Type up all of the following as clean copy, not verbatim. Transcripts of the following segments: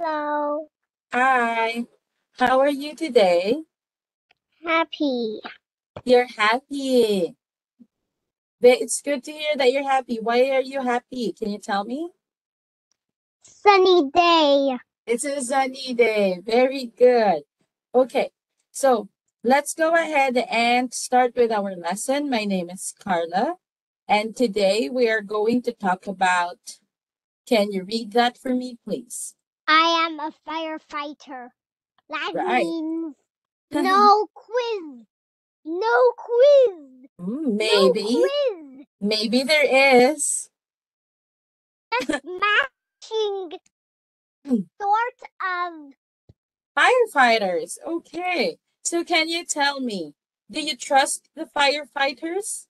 Hello. Hi, how are you today? Happy. You're happy. It's good to hear that you're happy. Why are you happy? Can you tell me? Sunny day. It's a sunny day. Very good. Okay, so let's go ahead and start with our lesson. My name is Carla, and today we are going to talk about, can you read that for me, please? I am a firefighter. That Right. means no quiz. No quiz. No Maybe, quiz. maybe there is. Matching sort of. Firefighters. Okay. So can you tell me, do you trust the firefighters?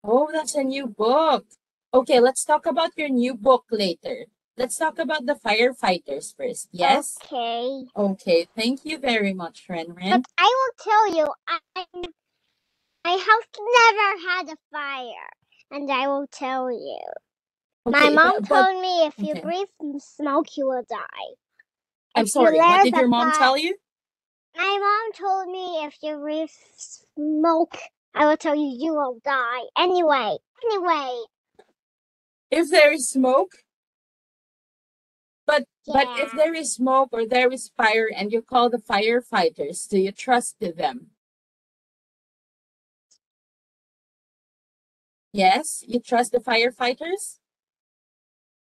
Oh, that's a new book. Okay, let's talk about your new book later. Let's talk about the firefighters first. Yes? Okay. Okay, thank you very much, But Renren. I will tell you, my house never had a fire. And I will tell you. My Okay, mom but told me if you okay. breathe smoke, you will die. I'm If you sorry. What live did a your mom fire, tell you? my mom told me if you breathe smoke, I will tell you you will die. Anyway, If there is smoke, but if yeah. there is smoke or there is fire and you call the firefighters, do you trust them? Yes, you trust the firefighters?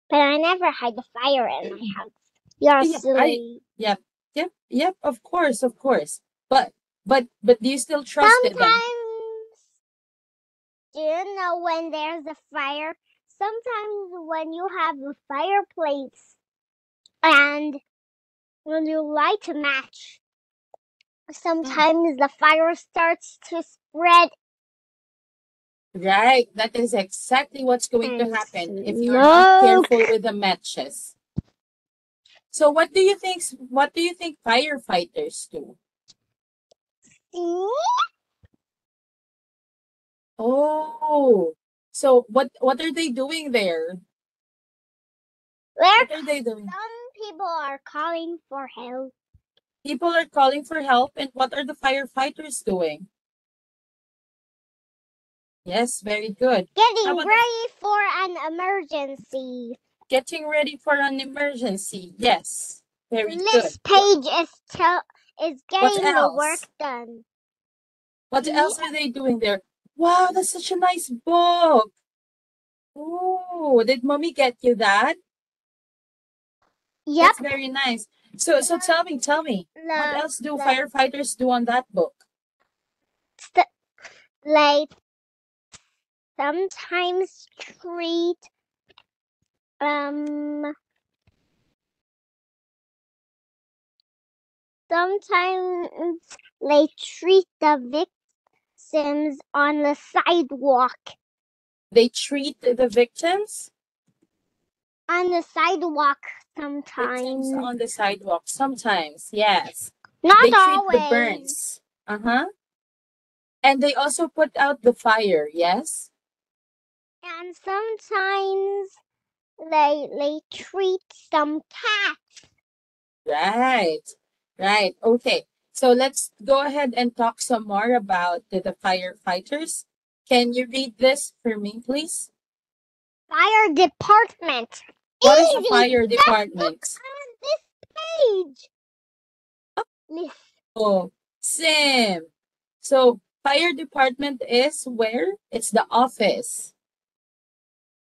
But I never had a fire in my house. You're Yeah, I silly. yep, of course, of course. But do you still trust them? Sometimes, do you know when there's a fire? Sometimes when you have a fireplace and when you light a match, Mm, sometimes the fire starts to spread right, that is exactly what's going to and happen if you're not smoke. careful with the matches. So what do you think firefighters do? See? Oh, so what are they doing there? Where What are they doing? some people are calling for help. People are calling for help, and what are the firefighters doing? Yes, very good. How Getting about the ready for an emergency. getting ready for an emergency? Yes, very good. This page is What getting the work else? done. What See? else are they doing there? Wow, that's such a nice book. Oh, did mommy get you that? Yep. That's very nice. So tell me, what The else do the firefighters do on that book? st- like sometimes treat um sometimes they treat the victims on the sidewalk. They treat the victims? On the sidewalk Victims sometimes. on the sidewalk sometimes, yes. Not They treat the always. burns. Uh-huh. And they also put out the fire, yes? And sometimes they treat some cats. Right. Right. Okay. So let's go ahead and talk some more about the firefighters. Can you read this for me, please? Fire department. What is the Easy. fire Just look department? on this page. Listen. Oh, Sim. So fire department is where? It's the office.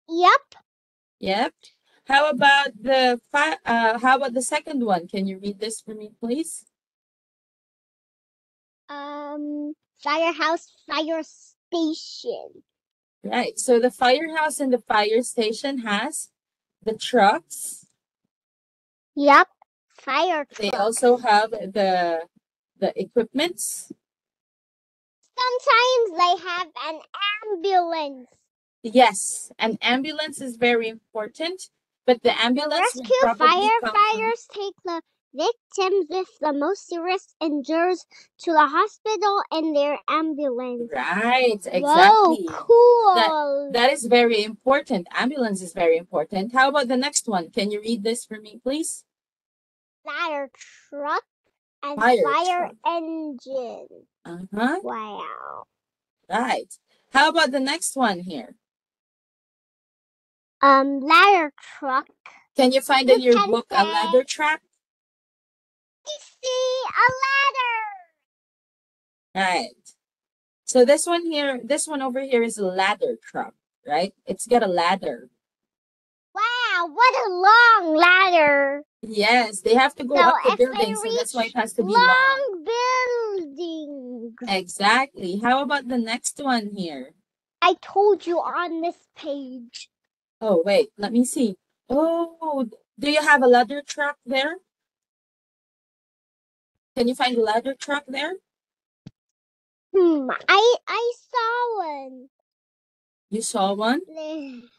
Yep. Yep. How about the second one? Can you read this for me, please? Firehouse, fire station. Right. So the firehouse and the fire station has the trucks. Yep. Fire They trucks. also have the equipments. Sometimes they have an ambulance. Yes, an ambulance is very important, but the The ambulance would rescue probably come from firefighters take the victims with the most serious injuries to the hospital in their ambulance. Right, Whoa, exactly. cool. That is very important. Ambulance is very important. How about the next one? Can you read this for me, please? Ladder truck and Fire fire truck. engine. Uh-huh. Wow. Right. How about the next one here? Ladder truck. Can you find You in your can book a say, ladder truck? I see a ladder. Right. So this one here, this one over here is a ladder truck, right? It's got a ladder. Wow, what a long ladder. Yes, they have to go So up the if they building, so that's why it reach has to be long. long buildings. Exactly. How about the next one here? I told you on this page. Oh, wait, let me see. Oh, do you have a ladder truck there? Can you find a ladder truck there? I saw one. You saw one? Yep.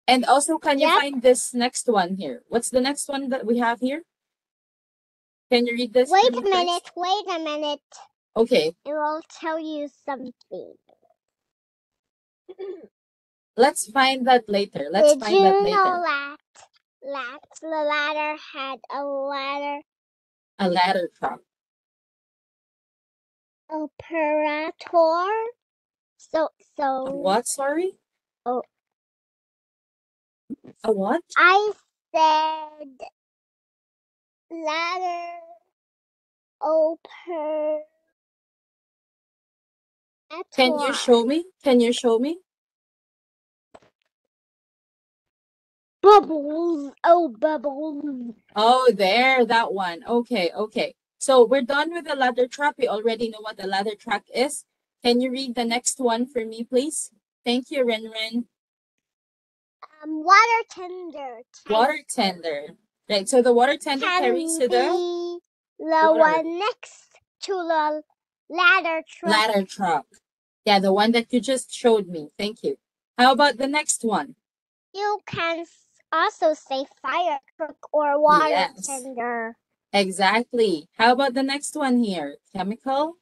And also, can you find this next one here? What's the next one that we have here? Can you read this for Wait me, a please? minute. Wait a minute. Okay, It will tell you something. let's find that later. Let's Did find that you later. know that the ladder had a ladder A ladder truck. operator? A So what? Sorry? oh, A what? I said ladder operator. Can you show me? Can you show me? Bubbles. Oh, bubbles. Oh, there, that one. Okay, okay. So we're done with the ladder truck. We already know what the ladder truck is. Can you read the next one for me, please? Thank you, Renren. Water tender. Water tender. Right, so the water tender carries Can to the be the water one next to the ladder truck. ladder truck. Yeah, the one that you just showed me. Thank you. How about the next one? You can also say fire truck or water Yes, tender. exactly. How about the next one here? Chemical?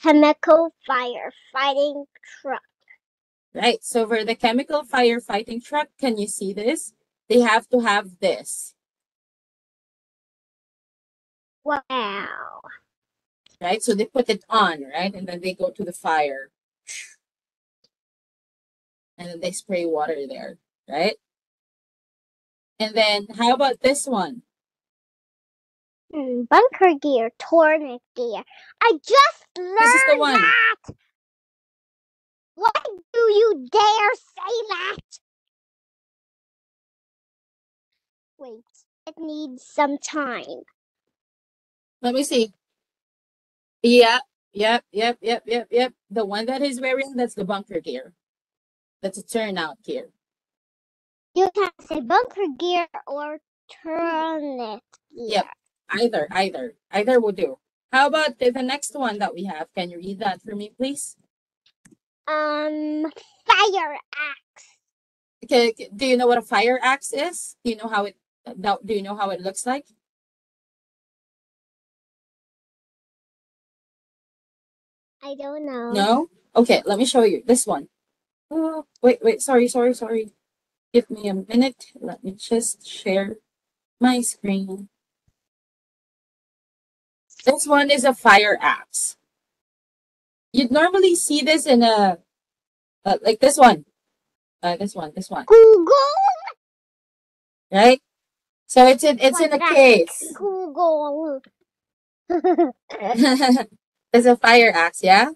Chemical firefighting truck. Right. So for the chemical firefighting truck, can you see this? They have to have this. Wow. Right. So they put it on, right? And then they go to the fire. And then they spray water there, right? And then how about this one? Bunker gear, tourniquet gear. I just This is the learned one. that. Why do you dare say that? Wait, it needs some time. Let me see. Yep, yep. The one that he's wearing, that's the bunker gear. That's a turnout gear. You can say bunker gear or tourniquet gear. Yep. Either will do. How about the next one that we have? Can you read that for me, please? Fire axe. Okay, do you know what a fire axe is? Do you know how it looks like? I don't know. No? Okay, let me show you this one. Oh, wait, sorry. Give me a minute. Let me just share my screen. This one is a fire axe. You'd normally see this in a like this one. This one. Google. Right? So it's in a case. Google. It's a fire axe, yeah?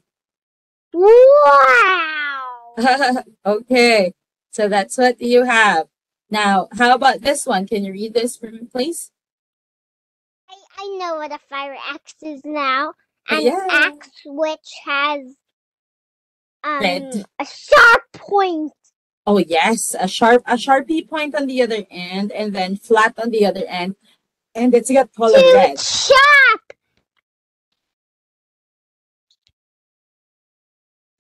Wow. Okay. So that's what you have. Now, how about this one? Can you read this for me, please? I know what a fire axe is now. An Yeah. axe which has Red. a sharp point. Oh yes, a sharpie point on the other end, and then flat on the other end, and it's got color red. Sharp.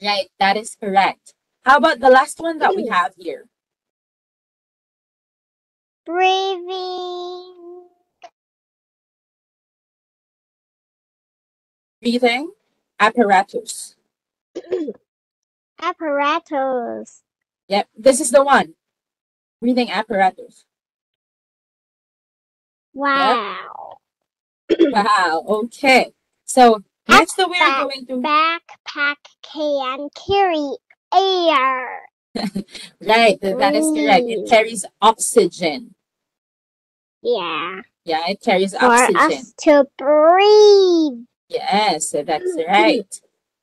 Right, that is correct. How about the last one that we have here? Breathing breathing apparatus. Apparatus. Yep, this is the one. Breathing apparatus. Yep. Wow. Wow. Okay. So next we are Back- going to Backpack can carry air. right. That is correct. It Breathe. carries oxygen. Yeah. Yeah, it carries For oxygen. us to breathe. Yes, that's right.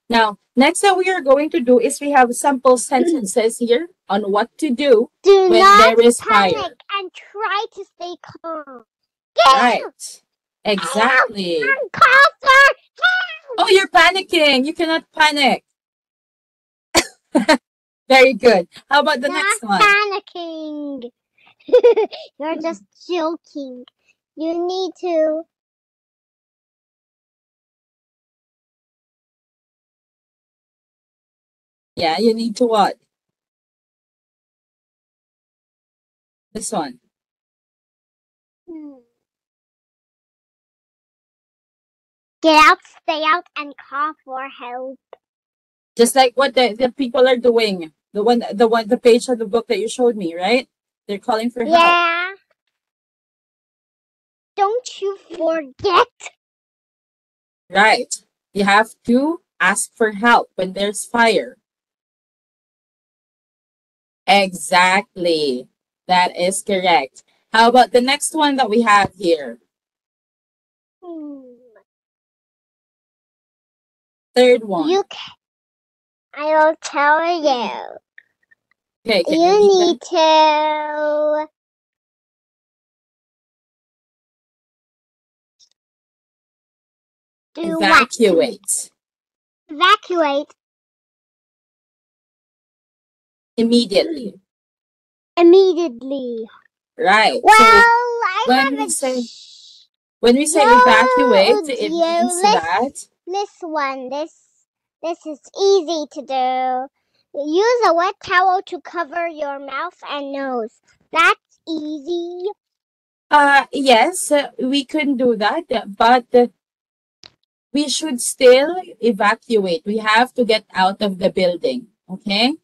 Now, next that we are going to do is we have sample sentences here on what to do Do when not there is panic fire. and try to stay calm. Right. Exactly. Cougher. Oh, you're panicking. You cannot panic. Very good. How about the Not next one? panicking. You're just joking. You need to. Yeah, you need to what? This one. Get out, stay out, and call for help. Just like what the people are doing. The page of the book that you showed me, right? They're calling for help. Yeah. Don't you forget. Right. You have to ask for help when there's fire. Exactly. That is correct. How about the next one that we have here? Third one. I'll tell you. Okay, can You read need to do evacuate. Evacuate Immediately. immediately. Right. Well, So I when haven't. when we say evacuate, it means that this one, this is easy to do. Use a wet towel to cover your mouth and nose. That's easy. yes, we can do that, but we should still evacuate. We have to get out of the building. Okay.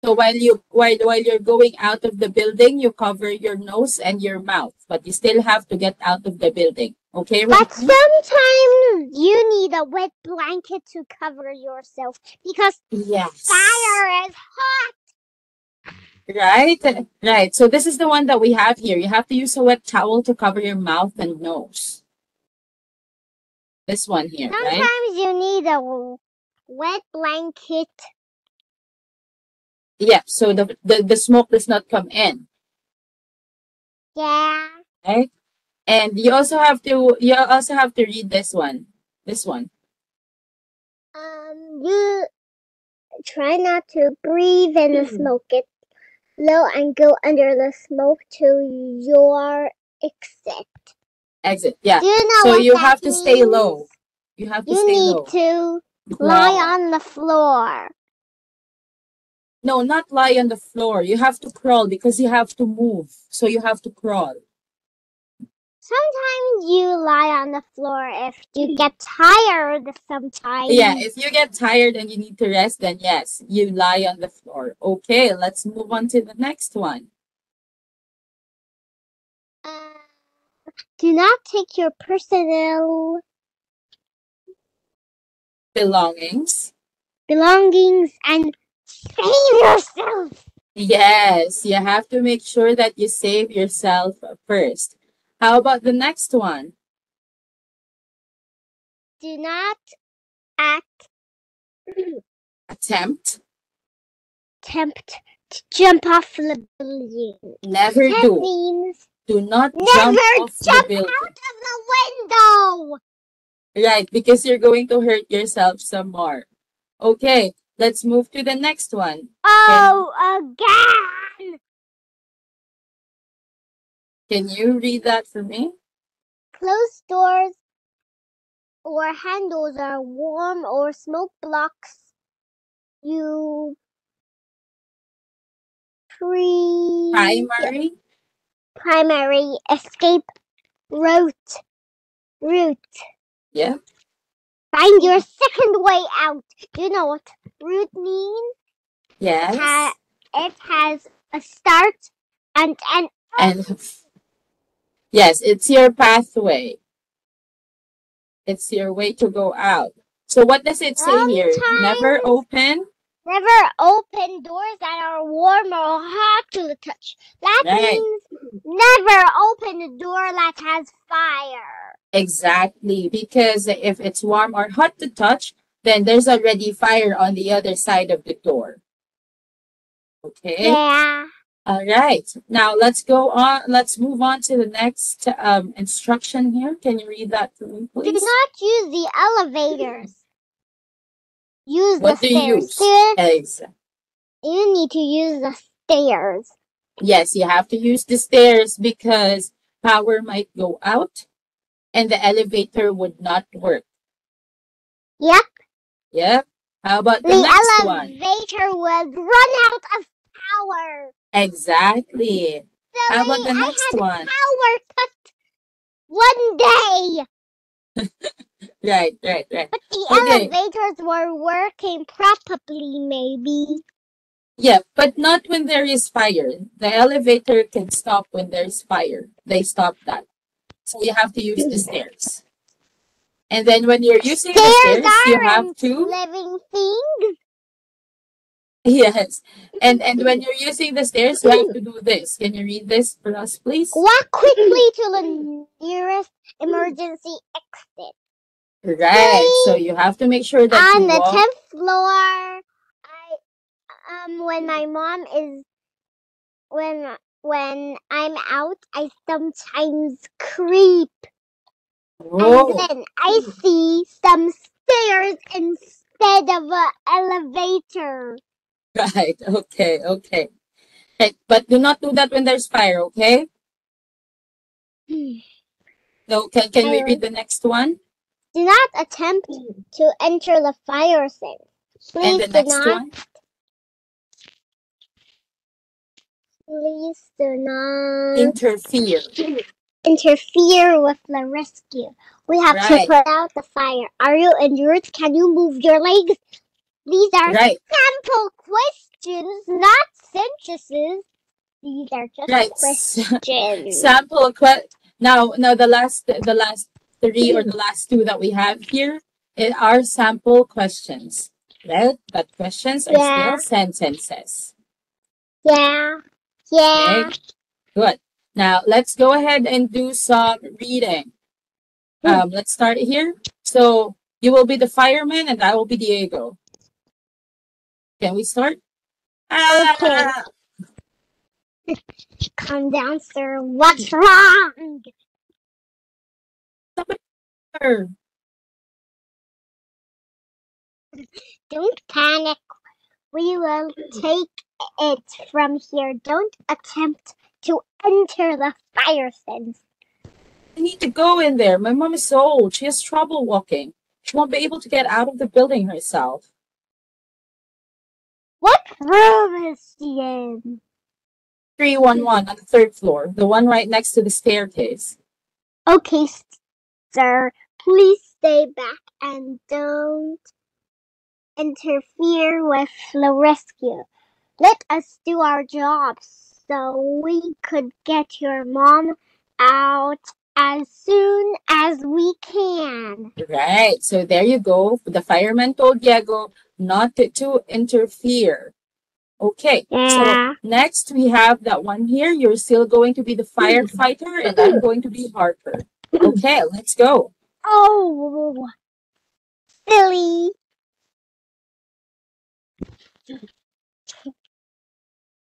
So while you're going out of the building, you cover your nose and your mouth, but you still have to get out of the building. Okay, But sometimes you need a wet blanket to cover yourself because yes, fire is hot. Right, right. So this is the one that we have here. You have to use a wet towel to cover your mouth and nose. This one here, Sometimes right? you need a wet blanket. Yeah, so the smoke does not come in. Yeah. Right? And you also have to read this one. This one. You try not to breathe in the smoke. Get low and go under the smoke to your exit. Exit. Yeah. Do you know so what you that have to means? stay low. You have to You stay need low. to Crawl. lie on the floor. No, not lie on the floor. You have to crawl because you have to move. So you have to crawl. Sometimes you lie on the floor if you get tired sometimes. Yeah, if you get tired and you need to rest, then yes, you lie on the floor. Okay, let's move on to the next one. Do not take your personal Belongings and save yourself. Yes, you have to make sure that you save yourself first. How about the next one? Do not attempt to jump off the building. Never that do. Means do not never jump off jump the building. out of the window. Right, because you're going to hurt yourself some more. Okay, let's move to the next one. Again. Can you read that for me? Closed doors or handles are warm or smoke blocks. You primary escape Root. Root. Yeah. Find your second way out. Do you know what root means? Yes. It has a start and an And yes, it's your pathway. It's your way to go out. So what does it say here? Never sometimes. open. Never open doors that are warm or hot to the touch. That Right. means never open a door that has fire. Exactly. Because if it's warm or hot to touch, then there's already fire on the other side of the door. Okay. Yeah. All right. Now let's go on. Let's move on to the next instruction here. Can you read that for me, Do please? not use the elevators. Use What the do you stairs. use? Exactly. You need to use the stairs. Yes, you have to use the stairs because power might go out and the elevator would not work. Yep. Yep. How about the The next one? elevator would run out of power. Exactly. How about Silly, the next I had one? power cut one day. Right. But the Okay. elevators were working properly, maybe. Yeah, but not when there is fire. The elevator can stop when there's fire. They stop that. So you have to use the stairs. And then when you're using the stairs, you have Aren't to living things. yes. And when you're using the stairs, you have to do this. Can you read this for us, please? Walk quickly to the nearest emergency exit. Right. So you have to make sure that On you the walk. 10th floor, when my mom is when I'm out, I sometimes creep. Oh, And then I see some stairs instead of an elevator. right. Okay. Right. But do not do that when there's fire, okay? So can we read the next one? Do not attempt to enter the fire escape. And the Please do next not. one? Please do not Interfere. interfere with the rescue. We have to Right. put out the fire. Are you injured? Can you move your legs? These are Right. sample questions, not sentences. These are just Right. questions. Sample now the last three or the last two that we have here are sample questions. Right? But questions are Yeah. still sentences. Yeah. Yeah. Okay. Good. Now let's go ahead and do some reading. Let's start here. So you will be the fireman and I will be Diego. Can we start? Okay. Calm down, sir. What's wrong? Don't panic. We will take it from here. Don't attempt to enter the fire fence. I need to go in there. My mom is so old. She has trouble walking. She won't be able to get out of the building herself. What room is she in? 311 on the third floor, the one right next to the staircase. Okay, sir. Please stay back and don't interfere with the rescue. Let us do our job so we could get your mom out as soon as we can. Right. So there you go. The fireman told Diego not to interfere. Okay. Yeah. So next we have that one here. You're still going to be the firefighter and I'm going to be Harper. Okay, let's go. Oh, silly.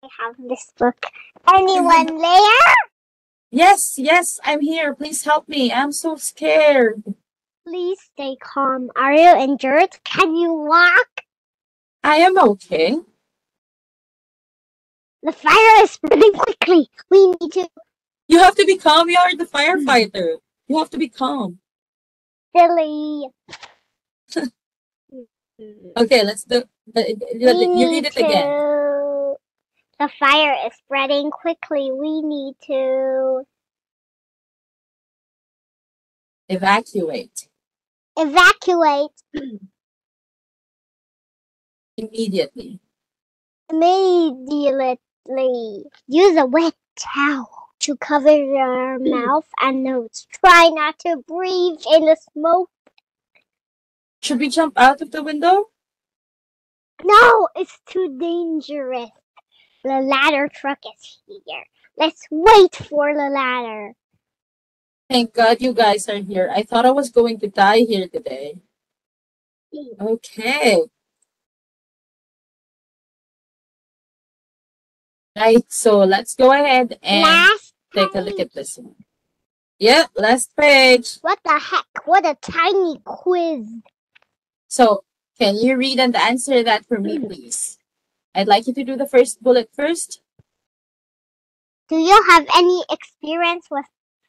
I have this book. Anyone there? Yes, I'm here. Please help me. I'm so scared. Please stay calm. Are you injured? Can you walk? I am okay. The fire is spreading quickly. We need to. You have to be calm. You are the firefighter. You have to be calm. Silly. Okay, let's do. You read it again. The fire is spreading quickly. We need to Evacuate. Evacuate. Immediately. Immediately. Use a wet towel to cover your mouth and nose. Try not to breathe in the smoke. Should we jump out of the window? No, it's too dangerous. The ladder truck is here. Let's wait for the ladder. Thank God you guys are here. I thought I was going to die here today. Okay. Right, so let's go ahead and Last take a look page. at this one. Yep, last page. What the heck? What a tiny quiz. So, can you read and answer that for me, please? I'd like you to do the first bullet first. Do you have any experience with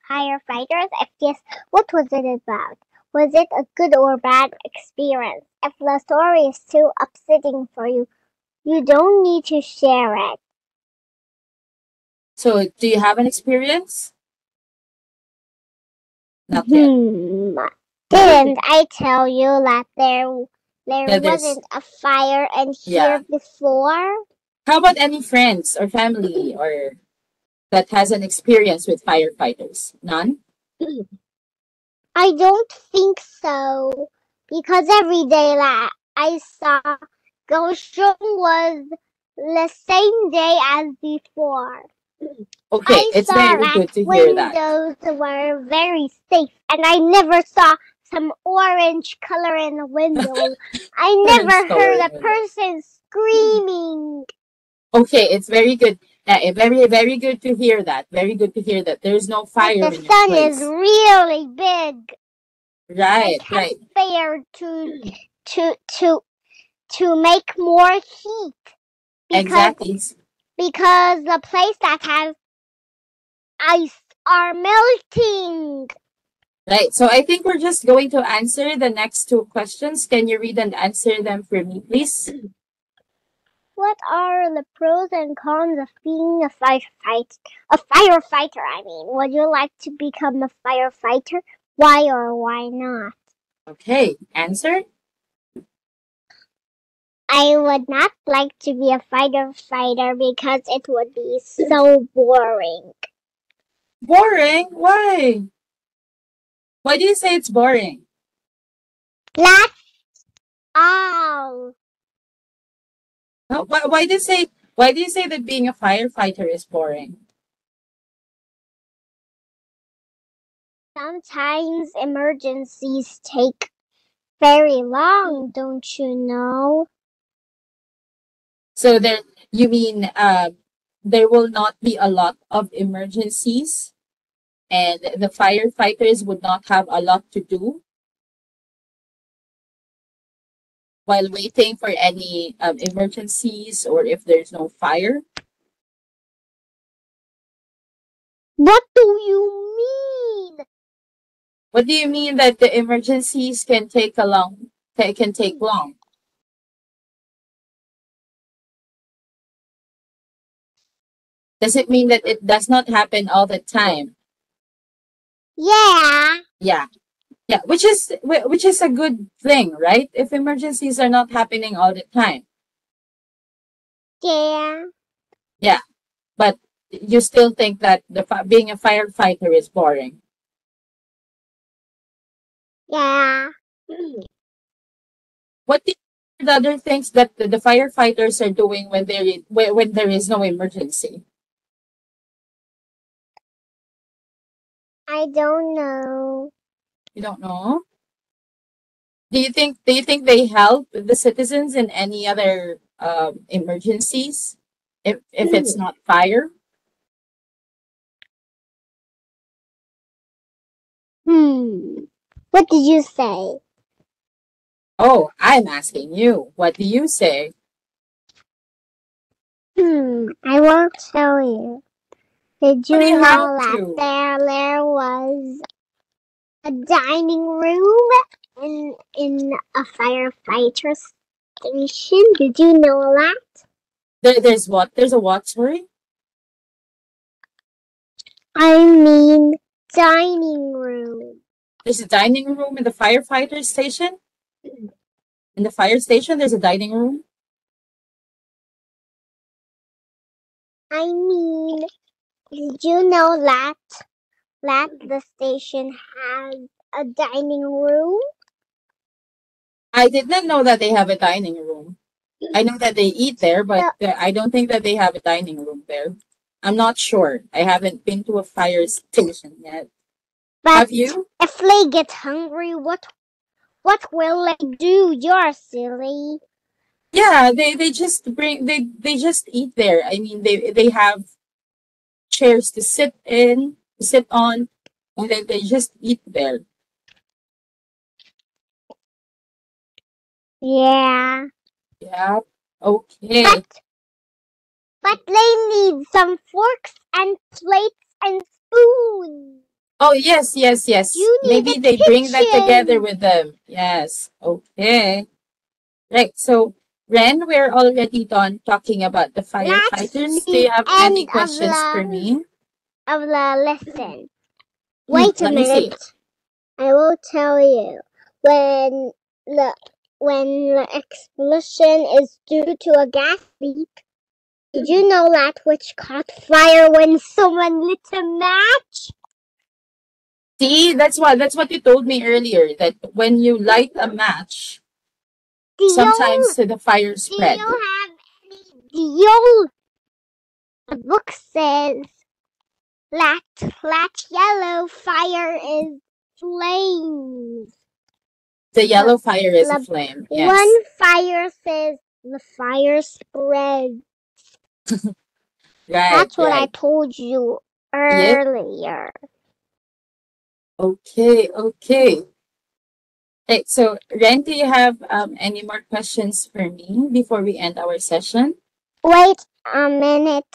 firefighters? If yes, what was it about? Was it a good or bad experience? If the story is too upsetting for you, you don't need to share it. So, do you have an experience? Not yet. Didn't I tell you that there Yeah, wasn't a fire in Yeah. here before? How about any friends or family or that has an experience with firefighters? None? I don't think so. Because every day that I saw Goshen was the same day as before. Okay, I it's saw very that good to hear that. windows were very safe, and I never saw some orange color in the window. I Orange never color heard in a the window. person screaming. Okay, it's very good. Very, very good to hear that. Very good to hear that. There's no But fire the in your sun place. is really big. Right, I right. can't bear to make more heat Exactly. because the place that has ice are melting. Right. So I think we're just going to answer the next two questions. Can you read and answer them for me, please? What are the pros and cons of being a firefighter? A firefighter, I mean. Would you like to become a firefighter? Why or why not? Okay. Answer. I would not like to be a firefighter because it would be so boring. Boring? Why? Why do you say it's boring? That's all. Why do you say that being a firefighter is boring? Sometimes emergencies take very long, don't you know? So you mean there will not be a lot of emergencies and the firefighters would not have a lot to do while waiting for any emergencies or if there's no fire? What do you mean? What do you mean that the emergencies can take long? Does it mean that it does not happen all the time? Yeah. Yeah. Yeah, which is a good thing, right? If emergencies are not happening all the time. Yeah. Yeah, but you still think that being a firefighter is boring. Yeah. What are the other things that the firefighters are doing when there is no emergency? I don't know. You don't know? Do you think they help the citizens in any other emergencies if it's not fire? What did you say? Oh, I'm asking you. What do you say? I won't tell you. Did But you you have know that to. there was a dining room in a firefighter station? Did you know that? There's what? There's a what? Sorry? I mean dining room. There's a dining room in the firefighter station. In the fire station, there's a dining room. I mean, did you know that the station has a dining room? I did not know that they have a dining room. I know that they eat there, but I don't think that they have a dining room there. I'm not sure. I haven't been to a fire station yet. But Have you? if they get hungry, what will they do? You're silly. Yeah, they just they just eat there. I mean, they have chairs to sit on, and then they just eat there. Yeah. Yeah. Okay. But they need some forks and plates and spoons. Oh, yes, yes, yes. You need Maybe a they bring that together kitchen. with them. Yes. Okay. Right. So, Ren, we're already done talking about the That's firefighters. Do the you have any end questions for me? of the lesson. Wait a Let me see. minute. I will tell you. When the when the explosion is due to a gas leak, did you know that which caught fire when someone lit a match? See, that's what you told me earlier, that when you light a match, Do sometimes the fire you spread. have any deal? The book says that yellow fire is flames. The yellow fire is a The flame. Yes. one fire says the fire spread. Right, That's what I right. told you Yes. earlier. Okay, okay. Right, so Ren, do you have any more questions for me before we end our session? Wait a minute.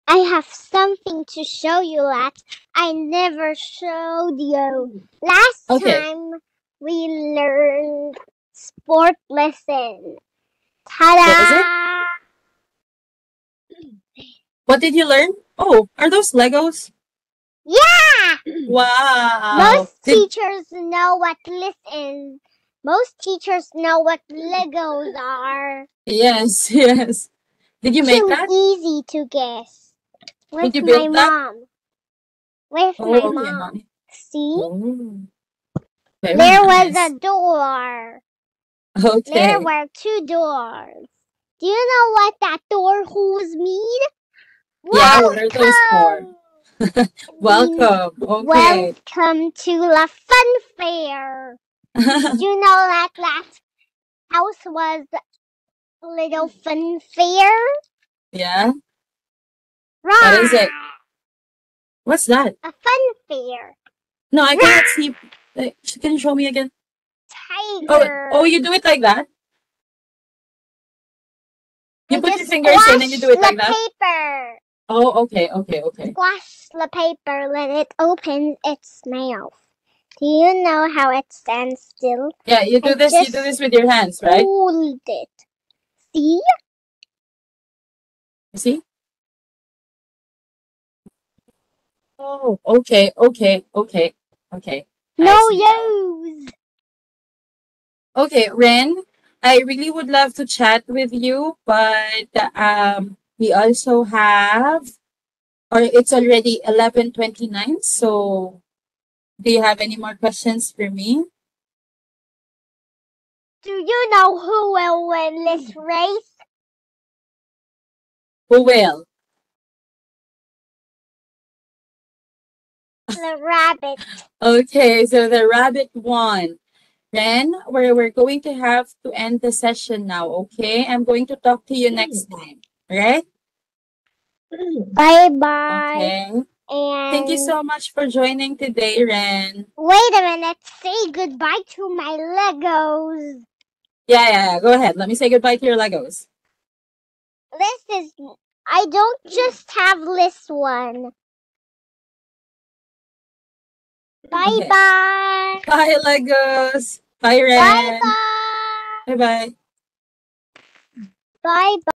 I have something to show you that I never showed you. Last Okay. time we learned sport lesson. What is it? Ta-da! What did you learn? Oh, are those Legos? Yeah! Wow. Most teachers know what this is. Most teachers know what Legos are. Yes, yes. Did you make Too that? easy to guess. With Did you my build that? mom. With Oh, my okay, mom. mommy. See? Oh, very There was nice. a door. Okay. There were two doors. Do you know what that door holes mean? Yeah, what are those for? Welcome. Okay. Welcome to the fun fair. Did you know that house was a little fun fair? Yeah. Right. What is it? What's that? A fun fair. No, I cannot see. Can you show me again? Tiger. Oh, you do it like that? You I put your just fingers in and you do it like that? paper. Oh, okay, okay, okay. Squash the paper, let it open its mouth. Do you know how it stands still? Yeah, you do this with your hands, right? Hold it. See? You see? Oh, okay, okay, okay, okay. No use. Okay, Ren, I really would love to chat with you, but we also have, or it's already 11:29. So do you have any more questions for me? Do you know who will win this race? Who will? The rabbit. Okay, so the rabbit won. Ren, we're going to have to end the session now, okay? I'm going to talk to you next time, right? Bye-bye. Okay. And Thank you so much for joining today, Ren. wait a minute. Say goodbye to my Legos. Yeah. Go ahead. Let me say goodbye to your Legos. I don't just have this one. Okay. Bye-bye. Bye, Legos. Bye, Ren. Bye-bye. Bye-bye. Bye-bye.